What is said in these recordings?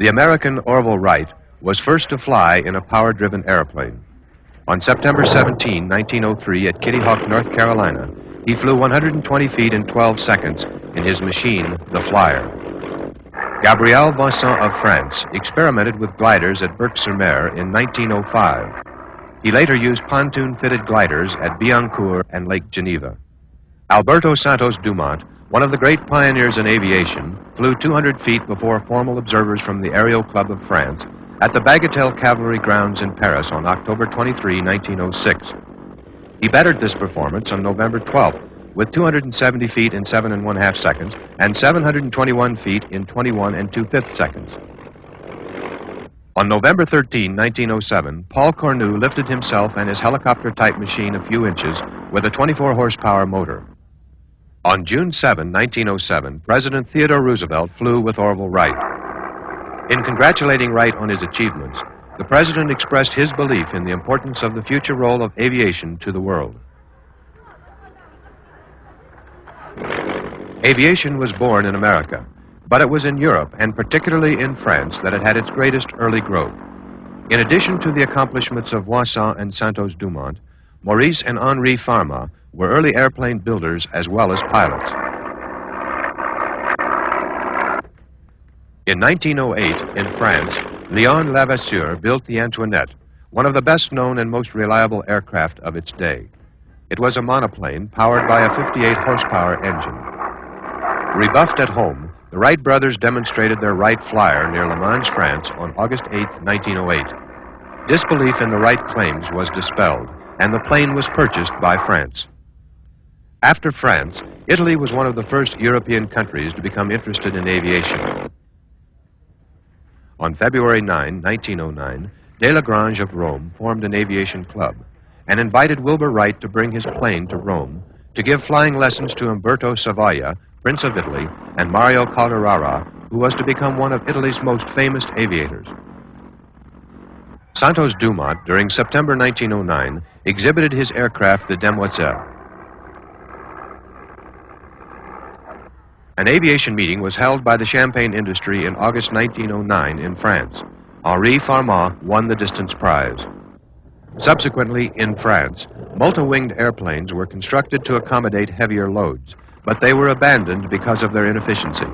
The American Orville Wright was first to fly in a power-driven airplane. On September 17, 1903, at Kitty Hawk, North Carolina, he flew 120 feet in 12 seconds in his machine, the Flyer. Gabriel Vincent of France experimented with gliders at Berck-sur-Mer in 1905. He later used pontoon-fitted gliders at Billancourt and Lake Geneva. Alberto Santos Dumont, one of the great pioneers in aviation, flew 200 feet before formal observers from the Aero Club of France at the Bagatelle Cavalry Grounds in Paris on October 23, 1906. He bettered this performance on November 12th with 270 feet in 7 1/2 seconds and 721 feet in 21 2/5 seconds. On November 13, 1907, Paul Cornu lifted himself and his helicopter-type machine a few inches with a 24-horsepower motor. On June 7, 1907, President Theodore Roosevelt flew with Orville Wright. In congratulating Wright on his achievements, the President expressed his belief in the importance of the future role of aviation to the world. Aviation was born in America, but it was in Europe, and particularly in France, that it had its greatest early growth. In addition to the accomplishments of Vincent and Santos Dumont, Maurice and Henri Farman were early airplane builders as well as pilots. In 1908, in France, Léon Lavasseur built the Antoinette, one of the best-known and most reliable aircraft of its day. It was a monoplane powered by a 58-horsepower engine. Rebuffed at home, the Wright brothers demonstrated their Wright Flyer near Le Mans, France on August 8, 1908. Disbelief in the Wright claims was dispelled, and the plane was purchased by France. After France, Italy was one of the first European countries to become interested in aviation. On February 9, 1909, De Lagrange of Rome formed an aviation club and invited Wilbur Wright to bring his plane to Rome to give flying lessons to Umberto Savoia, Prince of Italy, and Mario Calderara, who was to become one of Italy's most famous aviators. Santos Dumont, during September 1909, exhibited his aircraft, the Demoiselle. An aviation meeting was held by the champagne industry in August 1909 in France. Henri Farman won the distance prize. Subsequently, in France, multi-winged airplanes were constructed to accommodate heavier loads, but they were abandoned because of their inefficiency.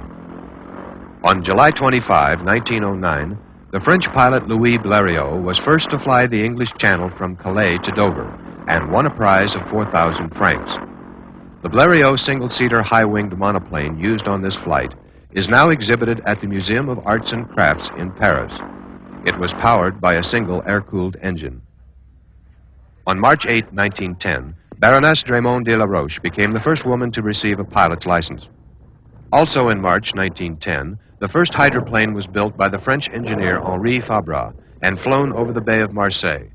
On July 25, 1909, the French pilot Louis Blériot was first to fly the English Channel from Calais to Dover and won a prize of 4,000 francs. The Blériot single-seater high-winged monoplane used on this flight is now exhibited at the Museum of Arts and Crafts in Paris. It was powered by a single air-cooled engine. On March 8, 1910, Baroness Dremont de la Roche became the first woman to receive a pilot's license. Also in March 1910, the first hydroplane was built by the French engineer Henri Fabre and flown over the Bay of Marseille.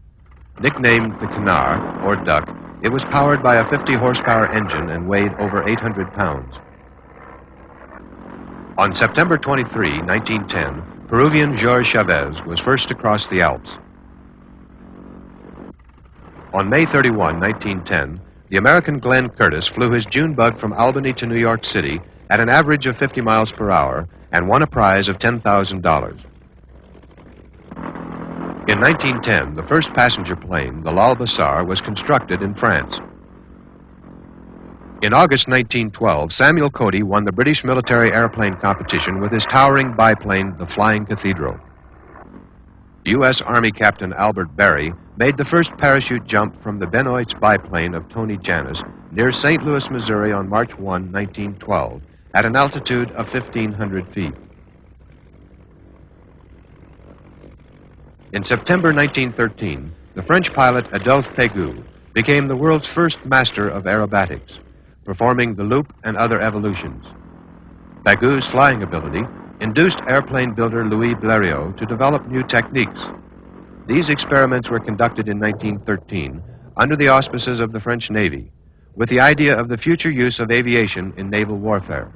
Nicknamed the Canard, or Duck, it was powered by a 50-horsepower engine and weighed over 800 pounds. On September 23, 1910, Peruvian Georges Chavez was first to cross the Alps. On May 31, 1910, the American Glenn Curtiss flew his June bug from Albany to New York City at an average of 50 miles per hour and won a prize of $10,000. In 1910, the first passenger plane, the Lal Bassar, was constructed in France. In August 1912, Samuel Cody won the British military airplane competition with his towering biplane, the Flying Cathedral. U.S. Army Captain Albert Berry made the first parachute jump from the Benoist biplane of Tony Janis near St. Louis, Missouri on March 1, 1912, at an altitude of 1,500 feet. In September 1913, the French pilot Adolphe Pégoud became the world's first master of aerobatics, performing the loop and other evolutions. Pégoud's flying ability induced airplane builder Louis Blériot to develop new techniques. These experiments were conducted in 1913 under the auspices of the French Navy, with the idea of the future use of aviation in naval warfare.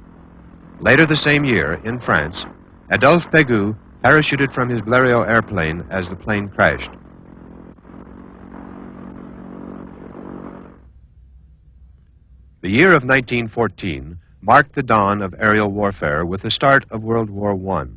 Later the same year, in France, Adolphe Pégoud parachuted from his Blériot airplane as the plane crashed. The year of 1914 marked the dawn of aerial warfare with the start of World War I.